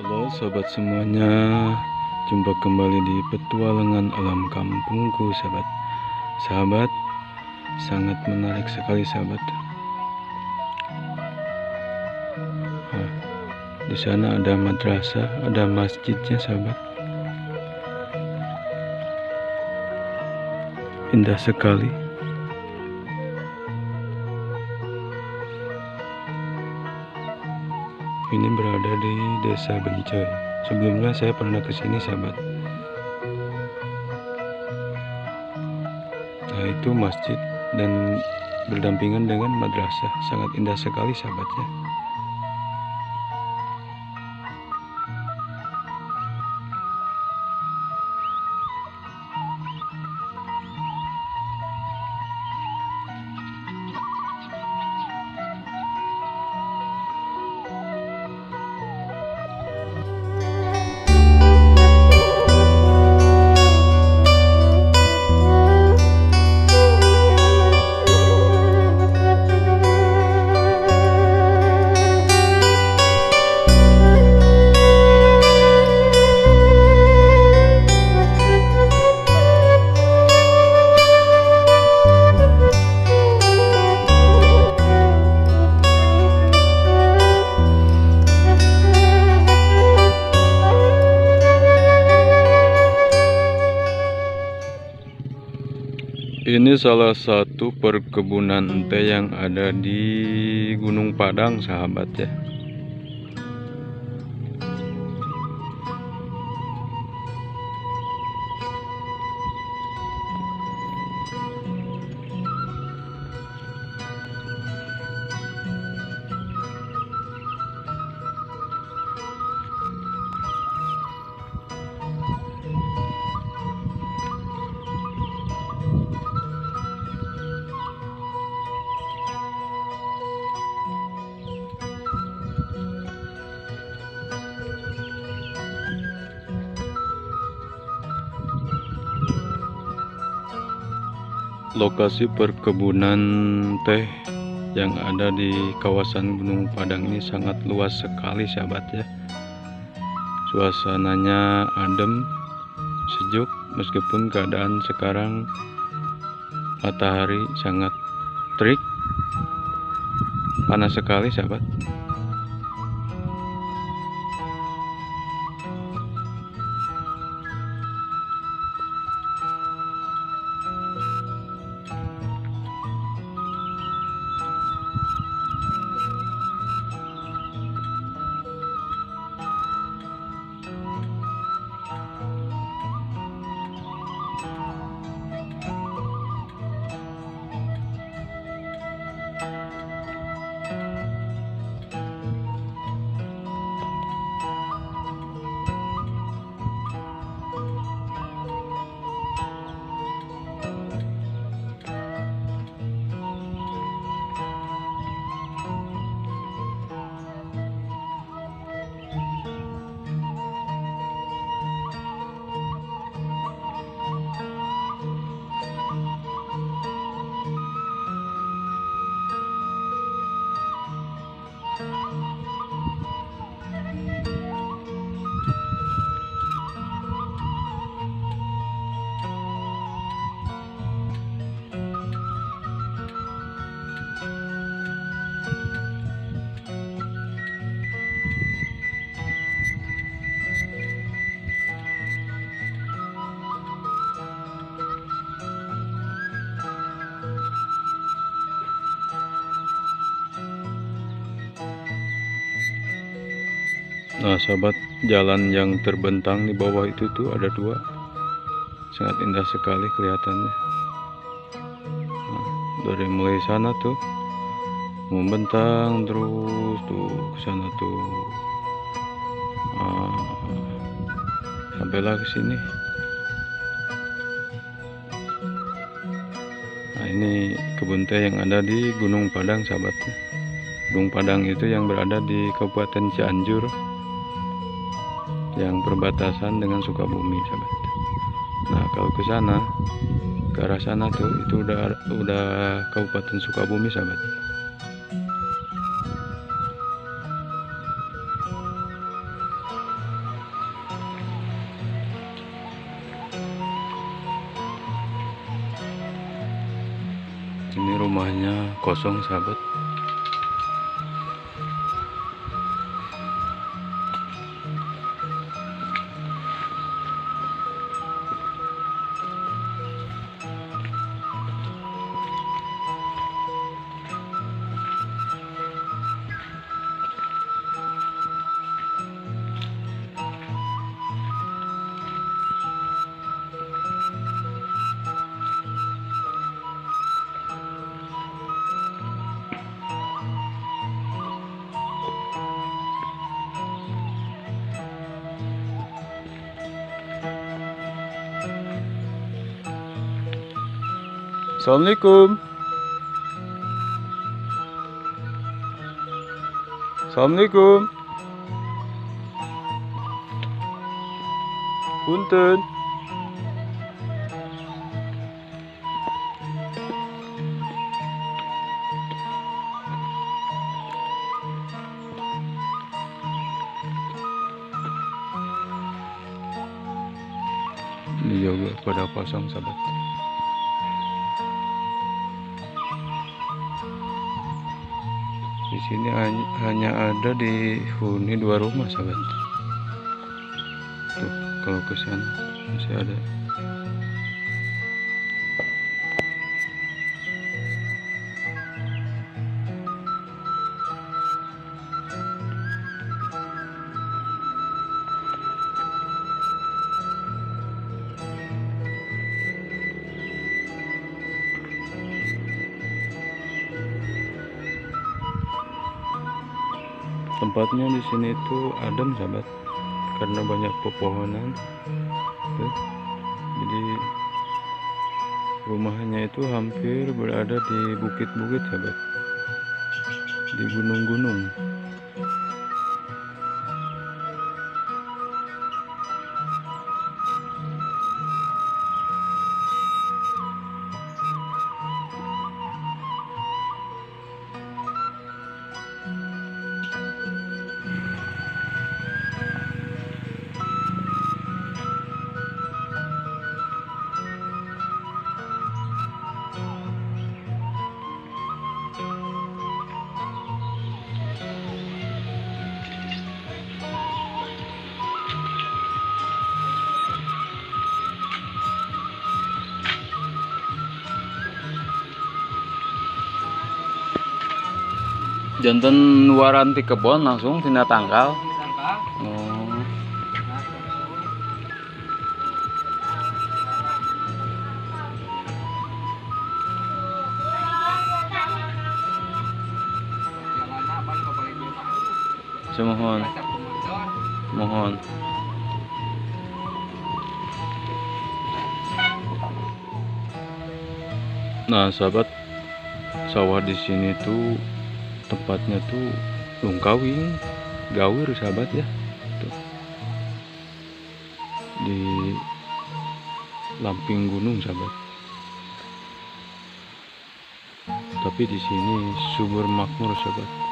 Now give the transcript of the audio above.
Halo sobat semuanya, jumpa kembali di petualangan alam kampungku sahabat. Sahabat, sangat menarik sekali sahabat. Di sana ada madrasah, ada masjidnya sahabat. Indah sekali. Ini berada di Desa Bencoy. Sebelumnya saya pernah ke sini sahabat. Nah itu masjid dan berdampingan dengan madrasah. Sangat indah sekali sahabatnya. Ini salah satu perkebunan teh yang ada di Gunung Padang sahabat ya. Lokasi perkebunan teh yang ada di kawasan Gunung Padang ini sangat luas sekali sahabat ya. Suasananya adem, sejuk meskipun keadaan sekarang matahari sangat terik, panas sekali sahabat. Nah sahabat, jalan yang terbentang di bawah itu tuh ada dua, sangat indah sekali kelihatannya. Nah, dari mulai sana tuh membentang terus tuh ke sana tuh, sampailah ke sini. Nah ini kebun teh yang ada di Gunung Padang sahabatnya. Gunung Padang itu yang berada di Kabupaten Cianjur, yang berbatasan dengan Sukabumi sahabat. Nah kalau ke sana, ke arah sana tuh itu udah Kabupaten Sukabumi sahabat. rumahnya kosong sahabat. Assalamualaikum. Assalamualaikum. Punten. Ini juga pada pasang sahabat. Di sini hanya ada di huni 2 rumah sahabat. Tuh kalau ke sana masih ada. Tempatnya di sini itu adem sahabat, karena banyak pepohonan. Tuh. Jadi rumahnya itu hampir berada di bukit-bukit sahabat, di gunung-gunung. Jantan waranti kebon langsung tina tanggal. Oh. Semohon. Mohon. Nah, sahabat, sawah di sini tuh tempatnya tuh lungkawing, gawir sahabat ya. Tuh. Di lamping gunung sahabat. Tapi di sini subur makmur sahabat.